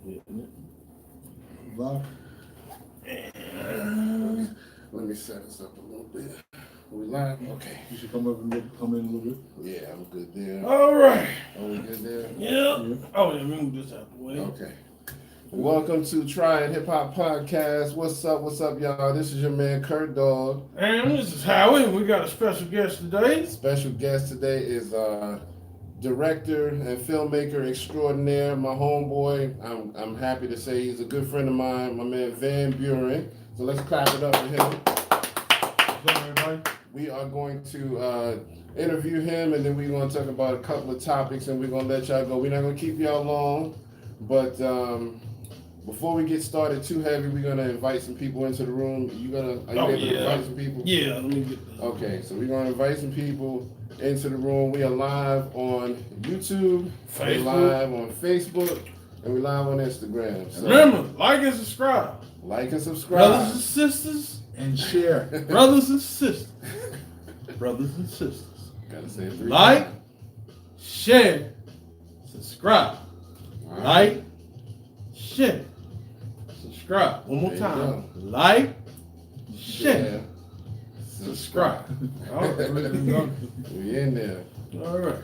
Live. Let me set this up a little bit. We live? Okay. You should come in a little bit. Yeah, I'm good there. All right. Are we good there? Yeah. Oh, yeah, move this out the way. Okay. Welcome to Triad Hip Hop Podcast. What's up, y'all? This is your man, Kurt Dog. And this is Howie. We got a special guest today. Special guest today is director and filmmaker extraordinaire, my homeboy. I'm happy to say he's a good friend of mine, my man Van Buren. So let's clap it up for him. What's up, everybody? We are going to interview him, and then we're going to talk about a couple of topics, and we're going to let y'all go. We're not going to keep y'all long, but before we get started too heavy, we're going to invite some people into the room. Are you able to invite some people? Yeah, let me get this. Okay, so we're going to invite some people into the room. We are live on YouTube, we're live on Facebook, and we're live on Instagram. So remember, like and subscribe. like and subscribe. Brothers and sisters. And share. Brothers and sisters. Brothers and sisters. Gotta say it 3 Like, times. share, subscribe. All right. Like, share, subscribe. One more There you time. go. Like, share, Yeah. subscribe. All right. We in there. All right.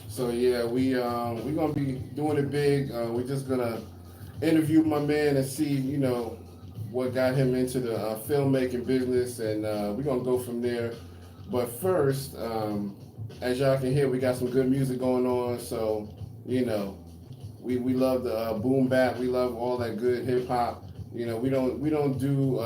So yeah, we're gonna be doing it big. We're just gonna interview my man and see, what got him into the filmmaking business, and we're gonna go from there. But first, as y'all can hear, we got some good music going on. So we love the boom bap. We love all that good hip hop. We don't do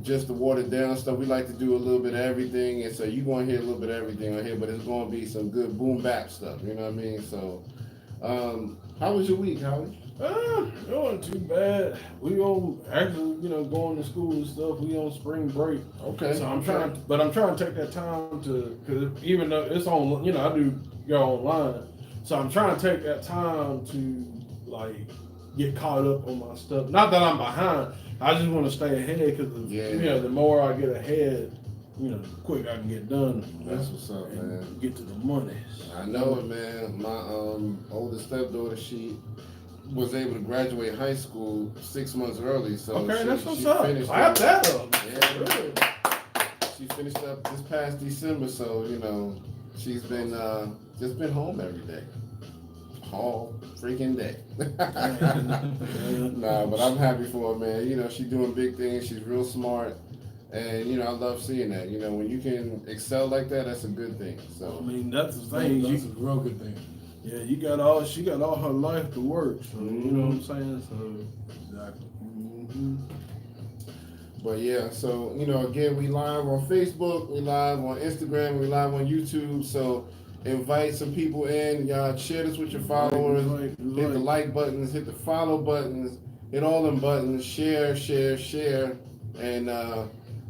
just the watered down stuff. We like to do a little bit of everything, and so you're going to hear a little bit of everything on here, but it's going to be some good boom bap stuff, you know what I mean? So, how was your week, Howie? It wasn't too bad. We on actually, going to school and stuff. We on spring break. Okay. So I'm trying to take that time to, because even though it's on, I do go online. So I'm trying to take that time to get caught up on my stuff. Not that I'm behind. I just want to stay ahead because the more I get ahead, the quicker I can get done. That's what's up, man. Get to the money. I know it, man. My oldest stepdaughter, she was able to graduate high school 6 months early. So okay, that's what's she up. Clap that up. Yeah, really. She finished up this past December, so she's been just been home every day. All freaking day. Nah, but I'm happy for her, man. She's doing big things. She's real smart. And, I love seeing that. When you can excel like that, that's a good thing. So I mean, that's the thing. That's a real good thing. Yeah, she got all her life to work. So, you know what I'm saying? So, Exactly. mm-hmm. But yeah, so, again, we live on Facebook, we live on Instagram, we live on YouTube. So invite some people in. Y'all share this with your followers. Hit the like buttons, hit the follow buttons, hit all them buttons, share. And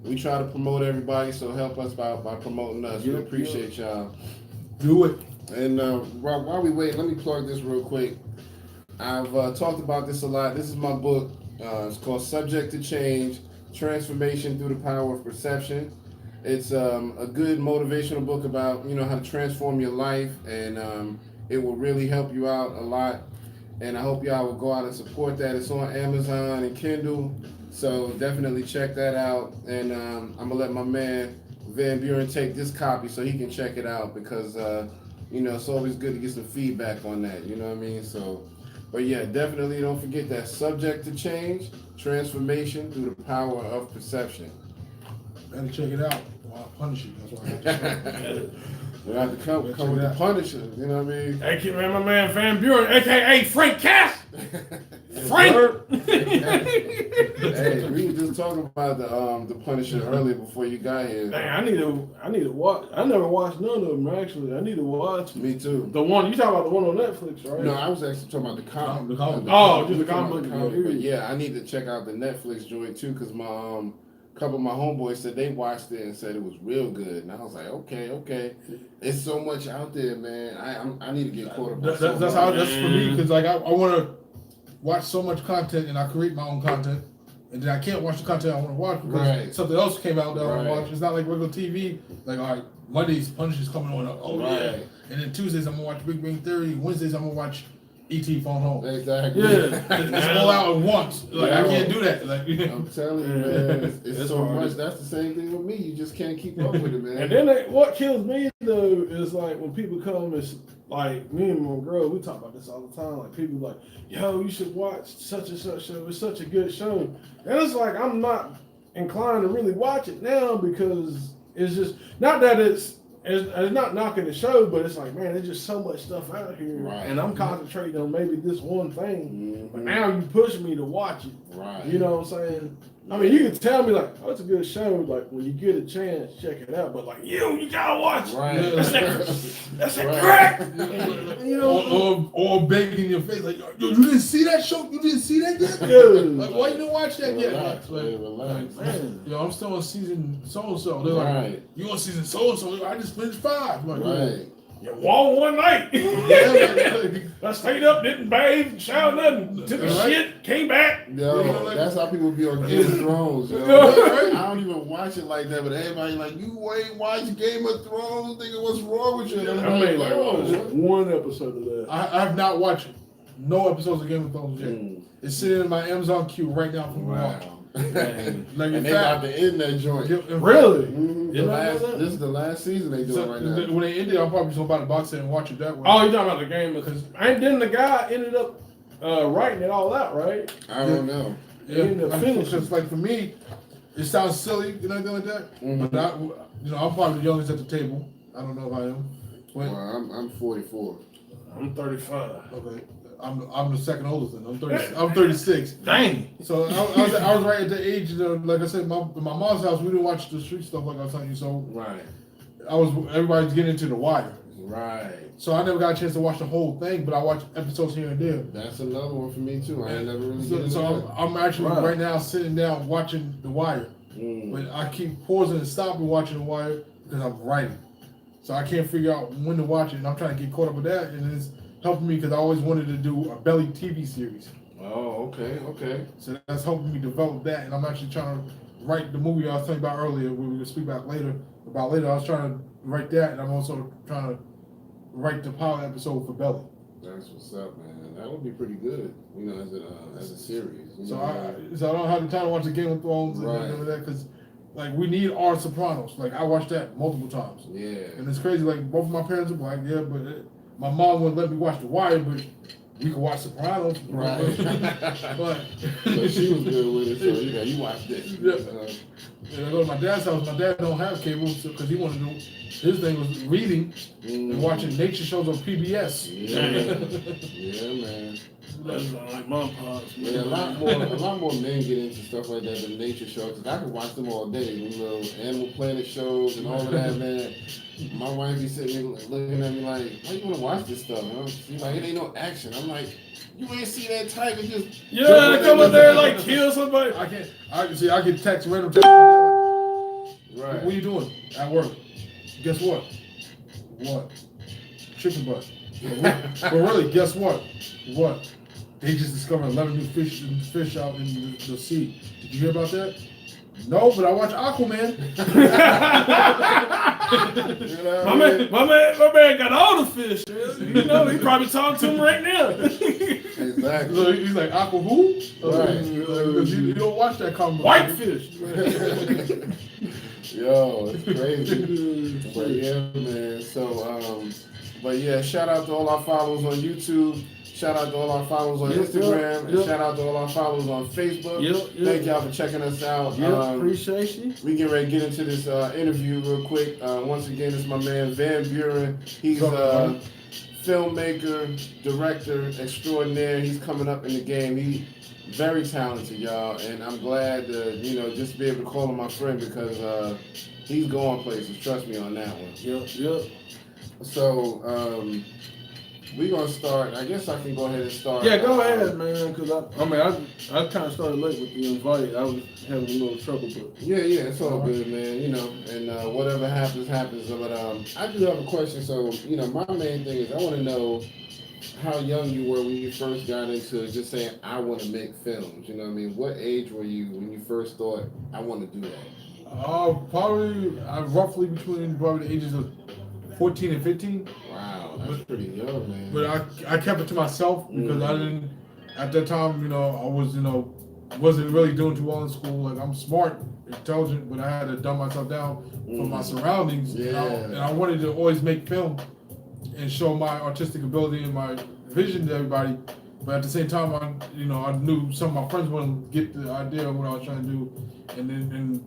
we try to promote everybody, so help us by promoting us. We appreciate y'all. Do it. And while we wait, let me plug this real quick. I've talked about this a lot. This is my book. It's called Subject to Change, Transformation Through the Power of Perception. It's a good motivational book about, how to transform your life, and it will really help you out a lot. And I hope y'all will go out and support that. It's on Amazon and Kindle, so definitely check that out. And I'm going to let my man Van Buren take this copy so he can check it out, because it's always good to get some feedback on that, you know what I mean? So, but yeah, definitely don't forget that Subject to Change, Transformation Through the Power of Perception. Better check it out. I'll punish you. That's why I have to check it out. You have to come with the Punisher, you know what I mean? Hey, man, my man Van Buren, a.k.a. Frank Cass. Frank! Hey, we were just talking about the Punisher earlier before you got here. Dang, I need to watch. I never watched none of them, actually. I need to watch. Me too. The one, you talking about the one on Netflix, right? No, I was actually talking about the comic. Just the comic. But yeah, I need to check out the Netflix joint too, because my couple of my homeboys said they watched it and said it was real good, and I was like, okay. It's so much out there, man. I need to get caught up. That's for me, because I want to watch so much content, and I create my own content, and then I can't watch the content I want to watch because something else came out that I want to watch. It's not like regular TV. Like, all right, Mondays Punisher's coming on. Oh yeah, and then Tuesdays I'm gonna watch Big Bang Theory. Wednesdays I'm gonna watch E.T. phone home. Exactly. Yeah. It's all out at once. Like I can't do that. Like I'm telling you, man, it's so much. That's the same thing with me. You just can't keep up with it, man. And then what kills me though is like when people come and like me and my girl, we talk about this all the time. Like people like, yo, you should watch such and such show. It's such a good show. And it's like I'm not inclined to really watch it now because it's just not that it's not knocking the show, but it's like, man, there's just so much stuff out here, right. and I'm concentrating on maybe this one thing. Mm-hmm. But now you push me to watch it. Right. You know what I'm saying? I mean, you can tell me like, oh, it's a good show. Like when you get a chance, check it out. But like, you gotta watch it. Right. That's a crack. You know, or begging in your face like, yo, you didn't see that show? You didn't see that yet? Dude. Like, why you didn't watch that yet? Relax, Like, man. Yo, I'm still on season so and so. They're like, you on season so and so? I just finished 5. Like, right. You won one night. I stayed up, didn't bathe, shower, nothing. Took a shit, came back. Yo, that's how people be on Game of Thrones. Yo. I don't even watch it like that, but everybody like, you ain't watch Game of Thrones, nigga. What's wrong with you? I made like one episode of that. I have not watched no episodes of Game of Thrones yet. It's sitting in my Amazon queue right now from watch. Like and they about to end that joint. Really? Mm-hmm. This is the last season they doing right now. When they ended, I'll probably just buy the box set and watch it that way. Oh, you're talking about the game? Because and then the guy ended up writing it all out, right? I don't know. Yeah, because like for me, it sounds silly, you know, anything like that. Mm-hmm. But I'm probably the youngest at the table. I don't know if I am. Well, I'm 44. I'm 35. Okay. I'm the second oldest, and I'm 36. Dang. So I was right at the age of, like I said, my mom's house. We didn't watch the street stuff like I was telling you. So right. Everybody's getting into The Wire. Right. So I never got a chance to watch the whole thing, but I watched episodes here and there. That's another one for me too. I ain't never really. So I'm actually right now sitting down watching The Wire, but I keep pausing and stopping watching The Wire because I'm writing. So I can't figure out when to watch it, and I'm trying to get caught up with that, and it's helping me because I always wanted to do a Belly TV series. Oh, okay. So that's helping me develop that, and I'm actually trying to write the movie I was talking about earlier. We're going to speak about later. I was trying to write that, and I'm also trying to write the pilot episode for Belly. That's what's up, man. That would be pretty good, you know, as a series. So I don't have the time to watch the Game of Thrones and that because, like, we need our Sopranos. Like, I watched that multiple times. Yeah. And it's crazy. Like, both of my parents are black, but my mom wouldn't let me watch The Wire, but we could watch Sopranos. Right. but she was good with it, so you watched it. And I go to my dad's house. My dad don't have cable because he wanted to do. His thing was reading and watching nature shows on PBS. Yeah, man. That's like my pops. Yeah, a lot more men get into stuff like that than nature shows. Cause I can watch them all day. You know, Animal Planet shows and all of that, man. My wife be sitting there looking at me like, "Why you want to watch this stuff?" She's like, "It ain't no action." I'm like, "You ain't see that tiger just they come up there and like kill somebody." I get text random text. Right. What are you doing at work? Guess what? What? Chicken butt. But really, guess what? What? They just discovered 11 new fish out in the sea. Did you hear about that? No, but I watch Aquaman. my man got all the fish. You know, he probably talking to him right now. Exactly. So he's like, Aqua who? Right. You don't watch that comic. Whitefish. Yo, it's crazy. But yeah, man. So, but yeah, shout out to all our followers on YouTube. Shout out to all our followers on Instagram. And shout out to all our followers on Facebook. Thank y'all for checking us out. Appreciate you. We get ready to get into this interview real quick. Once again, it's my man Van Buren. He's a filmmaker, director extraordinaire. He's coming up in the game. He's very talented, y'all. And I'm glad to, just be able to call him my friend because he's going places. Trust me on that one. Yep. So, we're going to start. I guess I can go ahead and start. Yeah, go ahead, man, because I kind of started late with the invite. I was having a little trouble, but... Yeah, it's all good, man, and whatever happens. But I do have a question. So, my main thing is I want to know how young you were when you first got into just saying, I want to make films. You know what I mean? What age were you when you first thought, I want to do that? Probably roughly between the ages of 14 and 15. Wow. That's pretty young, man. But I kept it to myself because I didn't. At that time, I was wasn't really doing too well in school. Like I'm smart, intelligent, but I had to dumb myself down from my surroundings. Yeah. And I wanted to always make film and show my artistic ability and my vision to everybody. But at the same time, I knew some of my friends wouldn't get the idea of what I was trying to do, and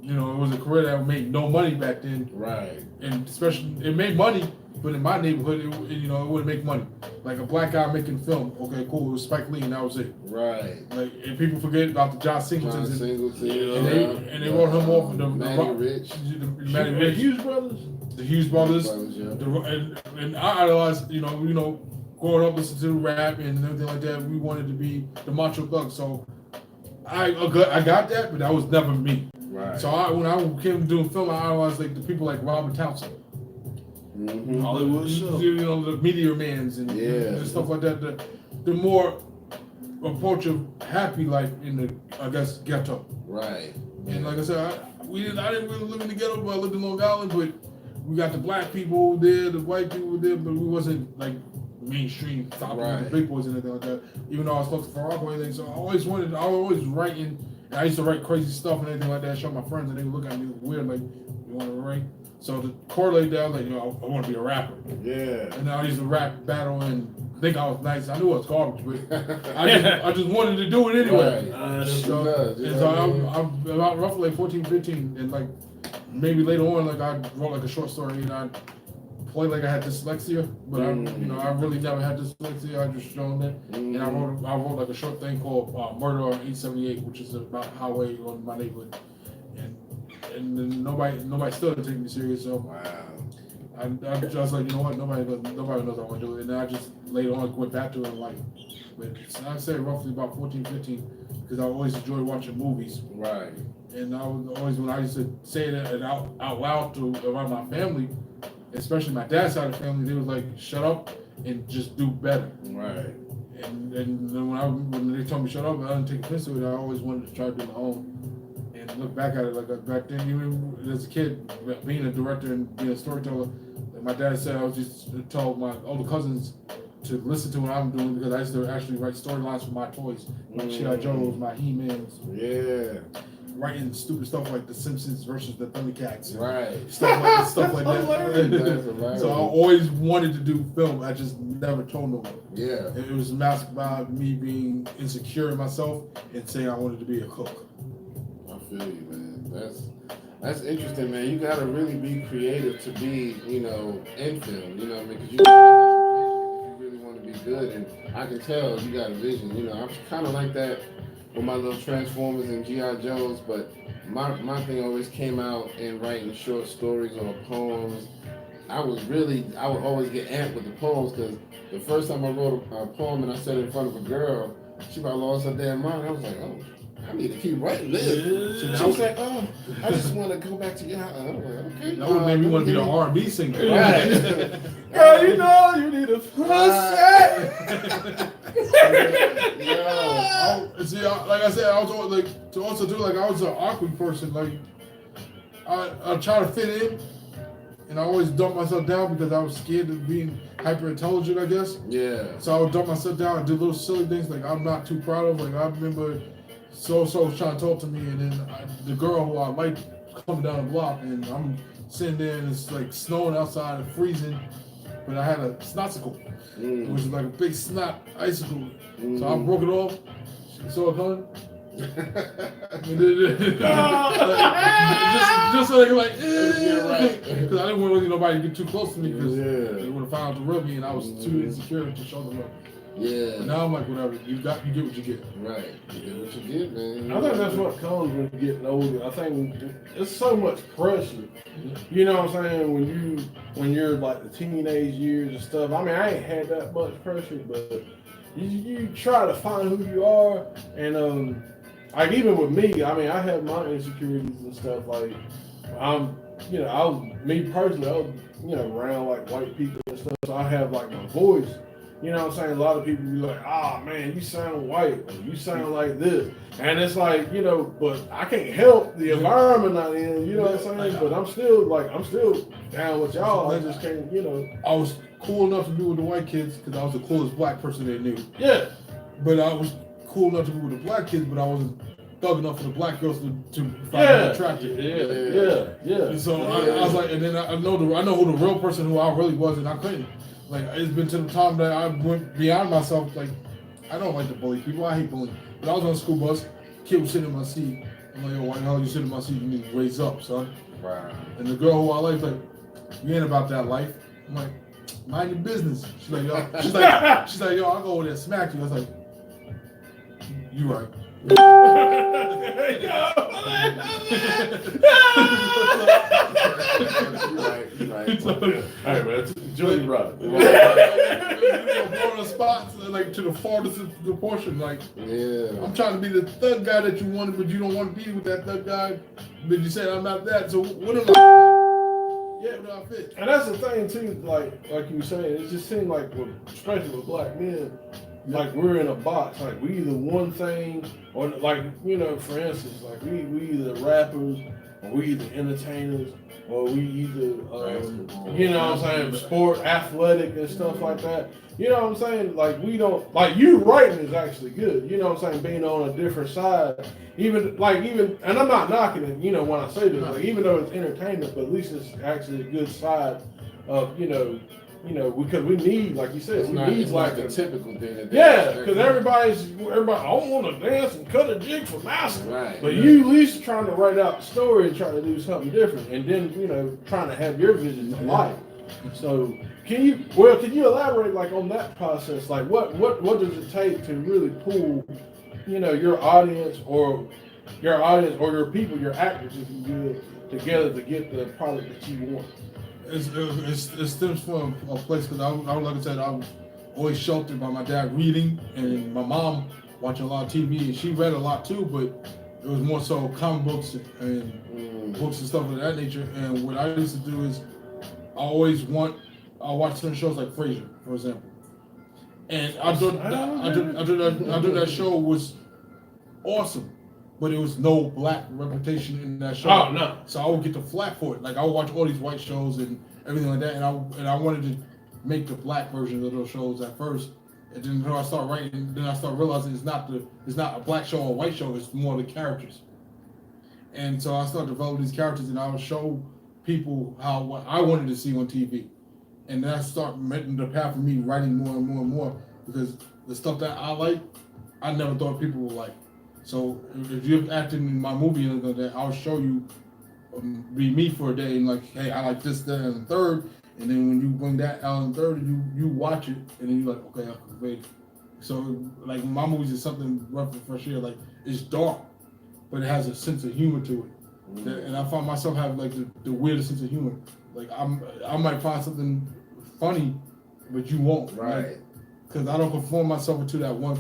it was a career that made no money back then. Right. And especially, it made money, but in my neighborhood, it wouldn't make money. Like a black guy making film, okay, cool, it was Spike Lee, and that was it. Right. Like, and people forget about the John Singletons. And they wrote him off of the Matty Rich. The Hughes brothers. The Hughes brothers. Yeah. And I idolized, growing up listening to rap and everything like that, we wanted to be the macho thug. So I got that, but that was never me. Right. So when I came to doing film, I idolized like the people like Robert Townsend. Hollywood show. The Meteor Mans and stuff like that. The more approach of happy life in the, I guess, ghetto. Right. And like I said, I didn't really live in the ghetto, but I lived in Long Island. But we got the black people there, the white people there, but we wasn't like mainstream top the big boys and anything like that. Even though I was close to Farrakhan or anything, so I was always writing. And I used to write crazy stuff and anything like that. Show my friends, and they would look at me weird, like, "You want to write?" So to correlate that, I was like, I want to be a rapper. Yeah. And I used to rap, battle, and think I was nice. I knew I was garbage, but I just wanted to do it anyway. Right. So I'm about roughly like 14, 15, and like maybe later on, like I wrote like a short story, and I played like I had dyslexia, but I really never had dyslexia. I just shown it, and I wrote like a short thing called Murder on 878, which is about highway on my neighborhood, and then nobody still didn't take me serious. So wow. I just like, nobody knows I want to do it, and then I just later on went back to it in life. But I'd say roughly about 14, 15, because I always enjoyed watching movies. Right. And I was always, when I used to say that out loud around my family, especially my dad's side of the family, they was like, "Shut up and just do better." Right. And then when they told me shut up, I didn't take offense to it. I always wanted to try to do my own. And look back at it, like back then, even as a kid, being a director and being a storyteller, like my dad said, I was just told my older cousins to listen to what I'm doing because I used to actually write storylines for my toys, my G.I. Joes, my He-Mans. Yeah. Writing stupid stuff like The Simpsons versus the Thundercats. Right. Stuff like that. So I always wanted to do film. I just never told no one. Yeah. It was masked by me being insecure in myself and saying I wanted to be a cook. I feel you, man. That's interesting, man. You gotta really be creative to be, in film. You know what I mean? Because you really want to be good, and I can tell you got a vision. I was kind of like that with my little Transformers and G.I. Joes, but my thing always came out in writing short stories or poems. I would always get amped with the poems because the first time I wrote a poem and I said it in front of a girl, she about lost her damn mind. I was like, oh, I need to keep writing this. Yeah. She was like, oh, I just want to go back to your house. I was like, okay. That would make me want to be an R&B singer. Right. Girl, you need a pussy. See, like I said, I was always, I was an awkward person. Like, I try to fit in, and I always dump myself down because I was scared of being hyper intelligent, I guess. Yeah. So I would dump myself down and do little silly things like I'm not too proud of. Like I remember so was trying to talk to me, and then the girl who I liked coming down the block, and I'm sitting there and it's like snowing outside and freezing, but I had a snotsicle, which was like a big snot icicle. So I broke it off. She saw it coming. just so they could right. Because I didn't want really nobody to get too close to me because they would have found out the real me, and I was too insecure to show them up. Yeah. But now I'm like, whatever. You get what you get. Right. You get what you get, man. I think that's what comes when you get older. I think it's so much pressure. You know what I'm saying? When you're like the teenage years and stuff. I mean, I ain't had that much pressure, but you try to find who you are, and like even with me, I mean, I have my insecurities and stuff. Like me personally, I was around like white people and stuff. So I have like my voice. you know what I'm saying? A lot of people be like, ah, man, you sound white, or you sound like this. And it's like, you know, but I can't help the environment I'm in, you know what I'm saying? But I'm still down with y'all. I just can't, you know. I was cool enough to be with the white kids because I was the coolest black person they knew. Yeah. But I was cool enough to be with the black kids, but I wasn't thug enough for the black girls to find them attractive. Yeah. And so I was like, and then I know who the real person who I really was, and I couldn't. Like, it's been to the time that I went beyond myself. Like, I don't like to bully people. I hate bullying. But I was on a school bus. Kid was sitting in my seat. I'm like, yo, why the hell you sitting in my seat? You need to raise up, son. Right. And the girl who I like, you ain't about that life. I'm like, mind your business. She's like, yo, I'll go over there and smack you. I was like, you right. You're right. Hey man, Joey right. On the spots, like to the farthest of the portion. Like, I'm trying to be the thug guy that you wanted, but you don't want to be with that thug guy. But you said I'm not that. So what am I? Yeah, what do I fit? And that's the thing too. Like you were saying, it just seemed like, especially with black men, like we're in a box. Like we either one thing, or like, you know, for instance, like we either rappers, or we either entertainers, or we either you know what I'm saying, sport, athletic and stuff like that. You know what I'm saying? Like we don't, like you writing is actually good. You know what I'm saying? Being on a different side, even, and I'm not knocking it, you know, when I say this, like even though it's entertainment, but at least it's actually a good side of, you know, because we need, like you said, we need like the typical thing. Because everybody, I don't want to dance and cut a jig for master. Right. But you at least trying to write out a story and try to do something different, and then, you know, trying to have your vision of life. So can you elaborate like on that process? Like what does it take to really pull, you know, your audience or your people, your actors, if you will, together to get the product that you want? It stems from a place because like I said, I was always sheltered by my dad reading and my mom watching a lot of TV, and she read a lot too, but it was more so comic books and books and stuff of that nature. And what I used to do is I watch certain shows like Frasier, for example, and I thought that show was awesome. But there was no black representation in that show. Oh no! So I would get the flack for it. Like I would watch all these white shows and everything like that, and I wanted to make the black versions of those shows at first. And then when I start writing, then I start realizing it's not a black show or a white show. It's more the characters. And so I started developing these characters, and I would show people what I wanted to see on TV. And then I start making the path of me writing more and more and more, because the stuff that I like, I never thought people would like. So if you're acting in my movie and that, I'll show you, be me for a day and like, hey, I like this, that, and the third. And then when you bring that out in the third, you watch it, and then you're like, okay, I can wait. So like my movies is something rough and fresh here. Like it's dark, but it has a sense of humor to it. And I find myself having like the weirdest sense of humor. Like I might find something funny, but you won't. Right. Because I don't conform myself into that one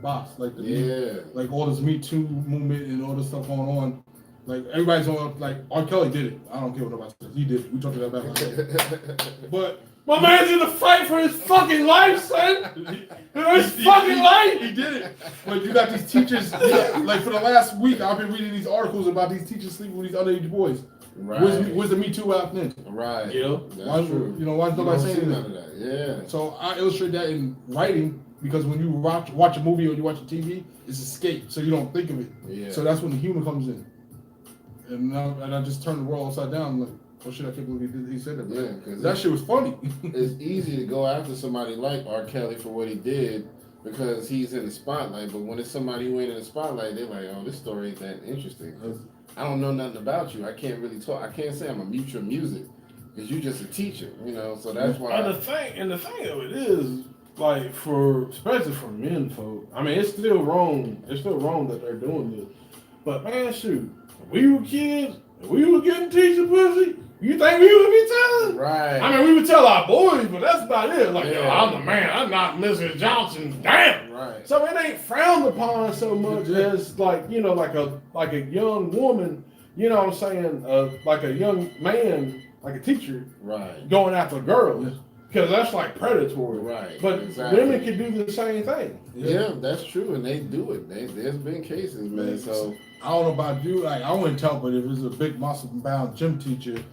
box. Like like all this Me Too movement and all this stuff going on. Like everybody's on, like R. Kelly did it. I don't care what nobody says. He did it. We talked about that. But my man's in the fight for his fucking life, son. His fucking life. He did it. But you got these teachers. Like for the last week, I've been reading these articles about these teachers sleeping with these underage boys. Right. Where's the Me Too happening? Right. Yeah. Why, true. You know, why is nobody saying none of that? Yeah. So I illustrate that in writing, because when you watch a movie or you watch a TV, it's escape, so you don't think of it. Yeah. So that's when the humor comes in. And I just turned the world upside down. I'm like, oh shit, I can't believe he said that. Yeah, because that shit was funny. It's easy to go after somebody like R. Kelly for what he did because he's in the spotlight. But when it's somebody who ain't in the spotlight, they're like, oh, this story ain't that interesting. I don't know nothing about you. I can't really talk. I can't say I'm a mute your music because you're just a teacher, you know. So that's why. And the thing of it is, like especially for men folk. I mean, it's still wrong. It's still wrong that they're doing this. But man, shoot, when we were kids, we were getting teacher pussy. You think we would be telling? Right. I mean, we would tell our boys, but that's about it. Like, yo, I'm the man. I'm not Mrs. Johnson. Damn. Right. So it ain't frowned upon so much as like, you know, like a young woman. You know what I'm saying? Like a young man, like a teacher, right, going after a girl. because that's like predatory. Right. But exactly. women can do the same thing. Yeah, that's true, and they do it. There's been cases, man. So I don't know about you. Like, I wouldn't tell, but if it's a big muscle-bound gym teacher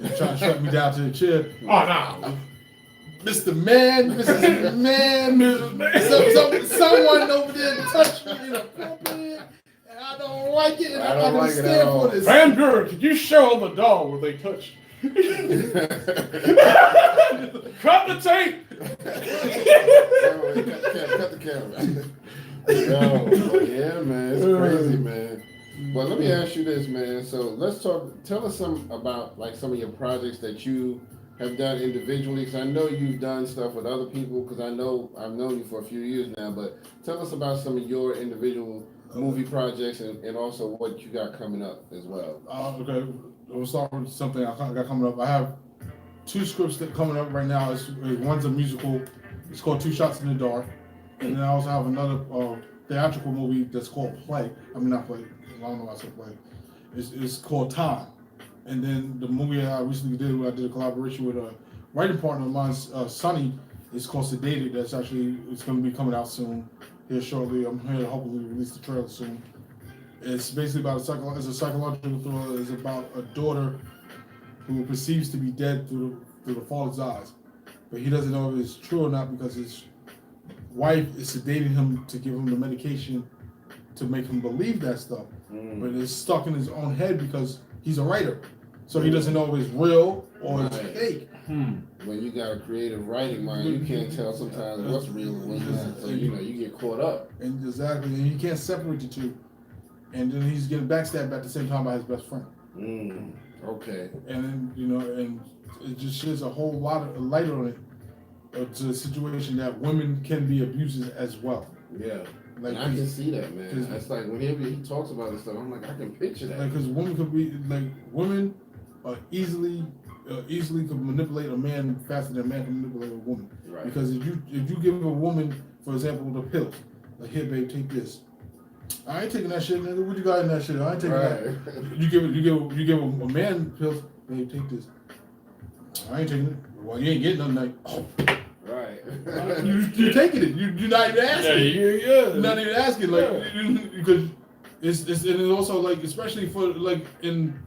and trying to shut me down to the chair, Oh no. Mr. Man, Mrs. Man, Mrs. Man, someone over there touched me in a puppet, and I don't like it, and I don't like it at stand all. for this. Van Buren, could you show the dog where they touched? Cut the tape. Cut the camera. Yo, yeah, man, it's crazy, man. Well, let me ask you this, man. So let's talk. Tell us about like some of your projects that you have done individually. Because I know you've done stuff with other people. Because I know I've known you for a few years now. But tell us about some of your individual movie projects and also what you got coming up as well. Okay, we'll start with something I got coming up. I have 2 scripts that coming up right now. One's a musical. It's called Two Shots in the Dark. And then I also have another theatrical movie that's called Play. I mean, not Play. I don't know why I said Play. It's called Time. And then the movie I recently did, I did a collaboration with a writing partner of mine, Sonny. It's called Sedated. It's going to be coming out soon, here shortly. I'm here to hopefully release the trailer soon. It's basically about it's a psychological thriller. It's about a daughter who perceives to be dead through the father's eyes, but he doesn't know if it's true or not because his wife is sedating him to give him the medication to make him believe that stuff. But it's stuck in his own head because he's a writer, so he doesn't know if it's real or it's fake. When you got a creative writing mind, you can't tell sometimes what's real and what's not. So you get caught up. And exactly, and you can't separate the two. And then he's getting backstabbed at the same time by his best friend. Okay. And then and it just sheds a whole lot of light on it. It's a situation that women can be abusers as well. Yeah. Like, and I can see that, man. That's like whenever he talks about this stuff, I'm like, I can picture that. Because women could be women are easily could manipulate a man faster than a man can manipulate a woman. Right. Because if you give a woman, for example, the pills, like, here, babe, take this. I ain't taking that shit, nigga. What you got in that shit? I ain't taking that. You give a man pills, babe, take this. I ain't taking it. Well, you ain't getting nothing. Like, oh. Right. You're taking it. You're not even asking. Yeah. You're not even asking, because it's also like, especially for like in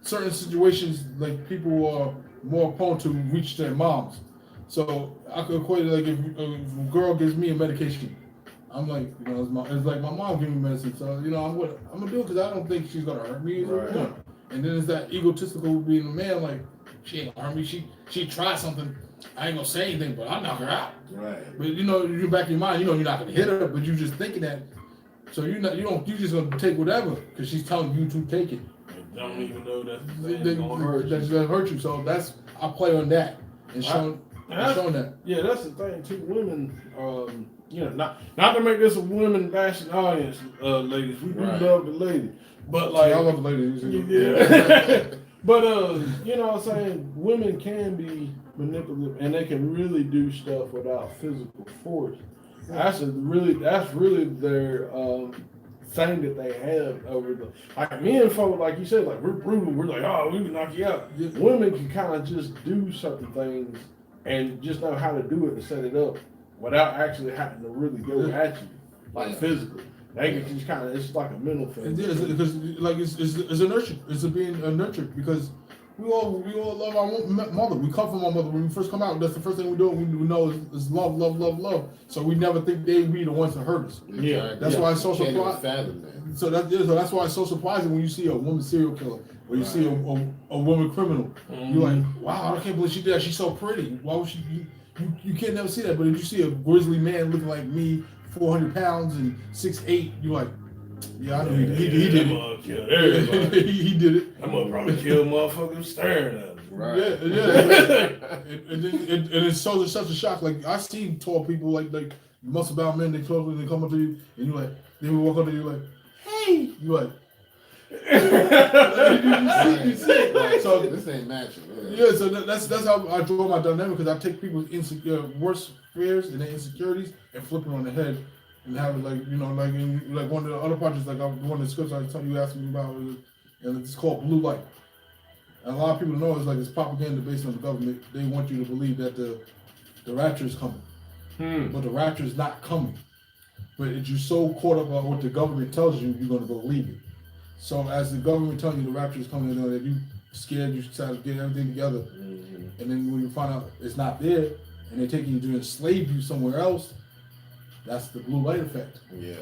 certain situations, like people are more prone to reach their moms. So I could equate it like if a girl gives me a medication, I'm like, it's like my mom giving me medicine. So I'm gonna do it because I don't think she's gonna hurt me. Right. And then it's that egotistical being a man, like, she ain't gonna hurt me. She tried something. I ain't gonna say anything, but I'll knock her out. Right. But you're back in your mind, you're not gonna hit her, but you're just thinking that. So you just gonna take whatever because she's telling you to take it. You don't even know that's gonna hurt you. So I play on that and showing that. Yeah, that's the thing too. Women, not to make this a women bashing audience, ladies. We do love the ladies, but like I love the ladies. Yeah. But what I'm saying, women can be manipulative and they can really do stuff without physical force. That's really their thing that they have over the, like, men folk, like you said, like, we're brutal, we're like, oh, we can knock you out. Yeah. Women can kind of just do certain things and just know how to do it and set it up without actually having to really go at you, like physically. They can just kind of, it's like a mental thing. It is, because like it's a nurture. It's being nurtured because we all love our mother. We come from our mother. When we first come out, that's the first thing we do. We know is love, love, love, love. So we never think they be the ones that hurt us. Yeah, that's why it's so surprising. So that's why it's so surprising when you see a woman serial killer or you see a woman criminal. Mm-hmm. You're like, wow, I can't believe she did that. She's so pretty. Why would she? You can't never see that. But if you see a grizzly man looking like me, 400 pounds and 6'8", you're like, yeah, I know he did it. He did it. I'm gonna probably kill motherfuckers staring at him. Right. Yeah. and it's such a shock. Like, I see tall people like muscle-bound men. They come up to you and you're like, they will walk up to you like, hey, you like. you see it. So this ain't matching. Yeah, so that's how I draw my dynamic, because I take people's worst fears and their insecurities and flip it on the head and have it like one of the other projects, like one of the scripts I told you asking me about, and it's called Blue Light. And a lot of people know it's propaganda based on the government. They want you to believe that the the rapture is coming. But the rapture is not coming. But you're so caught up on what the government tells you, you're going to believe it. So as the government tells you the rapture is coming, that you scared, you try to get everything together, and then when you find out it's not there, and they're taking you to enslave you somewhere else, that's the blue light effect. Yeah.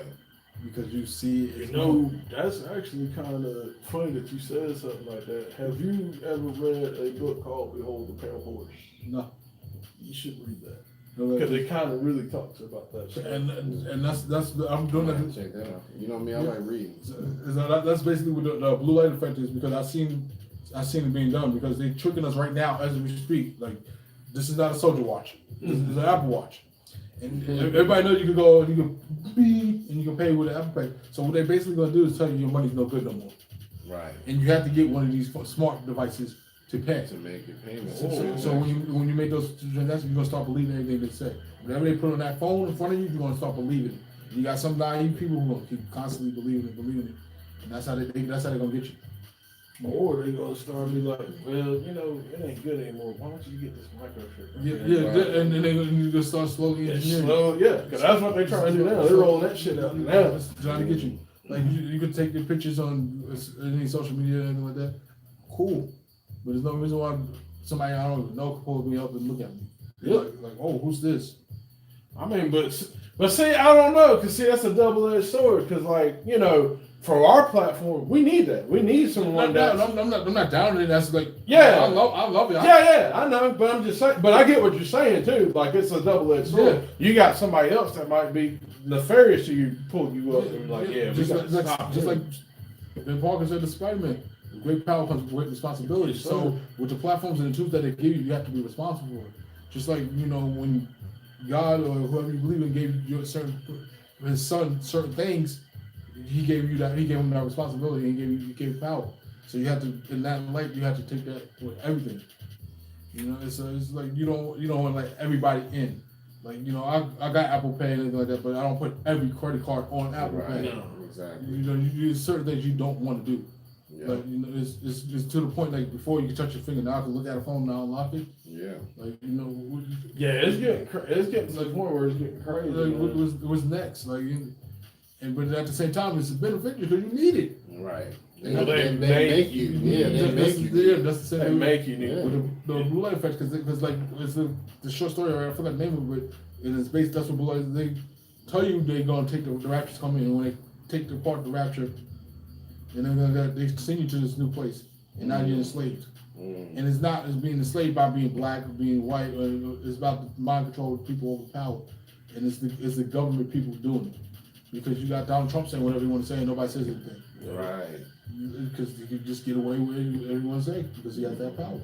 Because you see it. You know, that's actually kind of funny that you said something like that. Have you ever read a book called Behold the Pale Horse? No. You should read that. Because it kind of really talks about that. And that's I'm doing that. Check that out. You know me, I like reading. That's basically what the blue light effect is, because I've seen it being done, because they're tricking us right now as we speak. Like, this is not a soldier watch. This is an Apple Watch. And everybody knows you can go and you can beep and you can pay with an Apple Pay. So what they're basically going to do is tell you your money's no good no more. Right. And you have to get one of these smart devices to pay. To make your payments. So when you make those transactions, you're going to start believing everything they say. Whatever they put on that phone in front of you, you're going to start believing it. You got some naive people who are going to keep constantly believing it. And that's how they're going to get you. Or they're going to start be like, well, you know, it ain't good anymore. Why don't you get this microchip? And then they're going to start slowly engineering. Because that's what they're trying to do now. They're rolling that shit out now. Trying to get you. Like, you can take your pictures on any social media or anything like that. Cool. But there's no reason why somebody I don't even know could pull me up and look at me. Like, oh, who's this? I mean, but see, I don't know, because see, that's a double-edged sword. Because, like, you know, for our platform, we need that. We need someone I'm not down in it. That's like, yeah, I love it. I know, but I'm just saying. But I get what you're saying too. Like, it's a double-edged sword. Yeah. You got somebody else that might be nefarious to you, pull you up, and like, just like Ben Parker said to Spider-Man. Great power comes with great responsibility. So with the platforms and the tools that they give you, you have to be responsible for it. Just like, you know, when God or whoever you believe in gave you his son certain things, he gave him that responsibility and he gave power. So you have to, in that light, you have to take that with everything. You know, it's like you don't want to let everybody in. Like, you know, I got Apple Pay and anything like that, but I don't put every credit card on Apple Pay. No, exactly. You know, there's certain things you don't want to do. Yeah. Like, you know, it's to the point, like, before you can touch your finger, now I can look at a phone and unlock it. Yeah. Like, you know. Yeah, it's getting to the point where it's getting crazy. Like, what's next? Like, but at the same time, it's a benefit because you need it. Right. They make you. Yeah, they make you. Yeah, that's the same. They make you need the blue light effect, because like, it's the short story, I forgot the name of it, and it's based, that's what blue light, they tell you they're going to take the rapture's coming, and when they take apart the rapture, and they send you to this new place, and now you're enslaved. And it's being enslaved by being black or being white, it's about the mind control of people over power. And it's the government people doing it. Because you got Donald Trump saying whatever he wants to say and nobody says anything. Right. Because you can just get away with whatever you want to say because he has that power.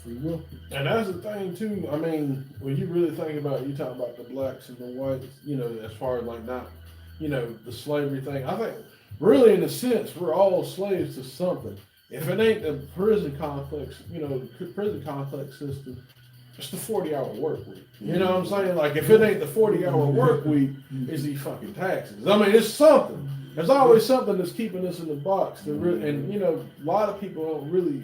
Free will. And that's the thing too. I mean, when you really think about it, you talk about the blacks and the whites, you know, as far as like not, you know, the slavery thing. I think really in a sense we're all slaves to something. If it ain't the prison complex, you know, the prison complex system, it's the 40-hour work week. You know what I'm saying? Like, if it ain't the 40-hour work week, it's these fucking taxes. I mean, it's something. There's always something that's keeping us in the box. And, you know, a lot of people don't really,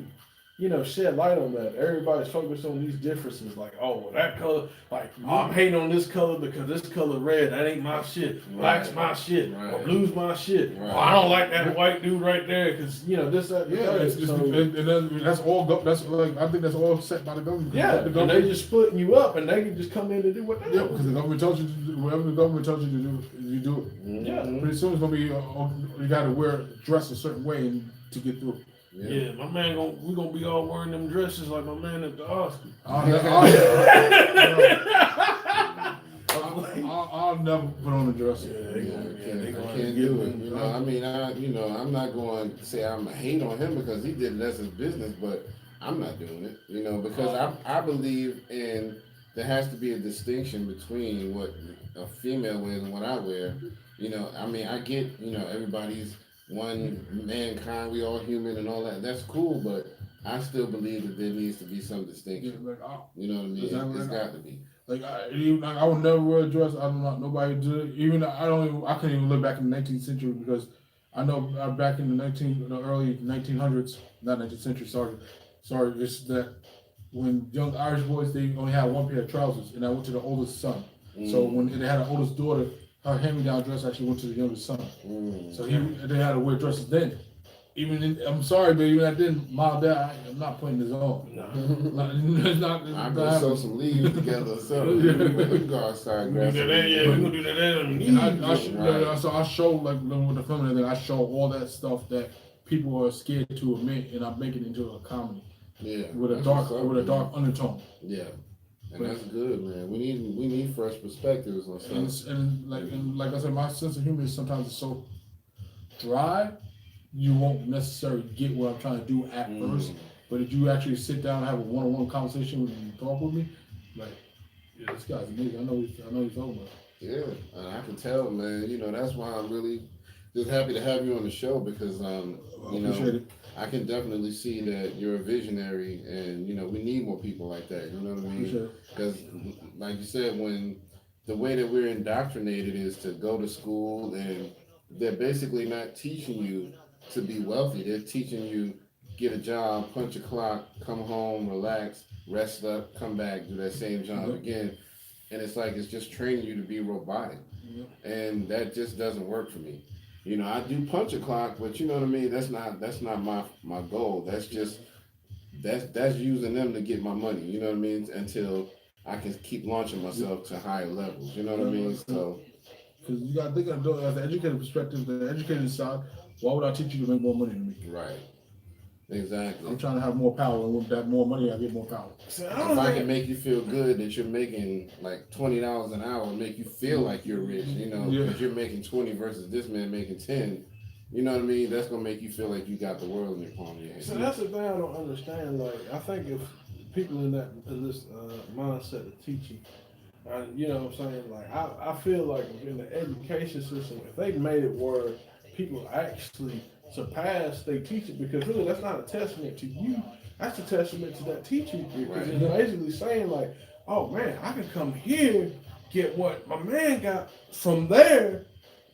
you know, shed light on that. Everybody's focused on these differences. Like, oh, well, that color, like, oh, I'm hating on this color because this color red, that ain't my shit. Black's my shit. Or blue's my shit. Oh, I don't like that white dude right there because, you know, this, that, yeah. It's just, and then that's all, that's like, I think that's all set by the government. Yeah, the government, and they just splitting you up and they can just come in and do what they want. Because the government tells you to do, whatever the government tells you to do, you do it. Yeah. Pretty soon it's going to be, you got to dress a certain way to get through. Yeah, my man, we gonna be all wearing them dresses like my man at the Oscars. I'll never put on a dress. I can't do it. You know, I mean, I'm not going to say I'm a hate on him because he did it as his business, but I'm not doing it. You know, because I believe in there has to be a distinction between what a female wears and what I wear. You know, I mean, I get, you know, everybody's one mankind, we all human and all that. That's cool, but I still believe that there needs to be some distinction. Yeah, like, you know what I mean? It's got to be. Like I would never wear a dress. I don't know nobody do it. Even I couldn't even live back in the 19th century because I know back in the early 1900s, not 19th century. Sorry, it's that when young Irish boys, they only had one pair of trousers, and I went to the oldest son. So when they had an oldest daughter, her hand-me-down dress actually went to the youngest son. So they had to wear dresses then. I'm sorry, but even at then, Mom, Dad, I'm not putting this on. I can sew some leaves together, so we can go outside and grab some. Yeah, we're gonna do that. So I show, like, with the feminine thing, I show all that stuff that people are scared to admit, and I make it into a comedy. Yeah, with a dark undertone. Yeah, and that's good, man. We need fresh perspectives on stuff. And like I said, my sense of humor is sometimes it's so dry, you won't necessarily get what I'm trying to do at first. But if you actually sit down and have a one-on-one conversation with me and talk with me, like, yeah, this guy's amazing. I know he's talking about. Yeah, and I can tell, man. You know, that's why I'm really just happy to have you on the show because you know, I can definitely see that you're a visionary, and you know, we need more people like that. You know what I mean? Because, like you said, when the way that we're indoctrinated is to go to school, and they're basically not teaching you to be wealthy. They're teaching you get a job, punch a clock, come home, relax, rest up, come back, do that same job again, and it's like it's just training you to be robotic, and that just doesn't work for me. You know, I do punch a clock, but you know what I mean? That's not my goal. That's just that's using them to get my money, you know what I mean? Until I can keep launching myself to higher levels, you know what I mean? So because you got to think of it as the educated perspective, the educated side, why would I teach you to make more money than me? Right. Exactly. I'm trying to have more power, and with that more money, I get more power. If I can make you feel good that you're making like $20 an hour, make you feel like you're rich, you know, because you're making 20 versus this man making 10. You know what I mean? That's gonna make you feel like you got the world in your palm of your hand. So that's the thing I don't understand. Like, I think if people in this mindset of teaching, you know what I'm saying? Like, I feel like in the education system, if they made it where people actually surpass they teacher, because really that's not a testament to you, that's a testament to that teacher, because it's basically saying like, oh man, I can come here, get what my man got from there,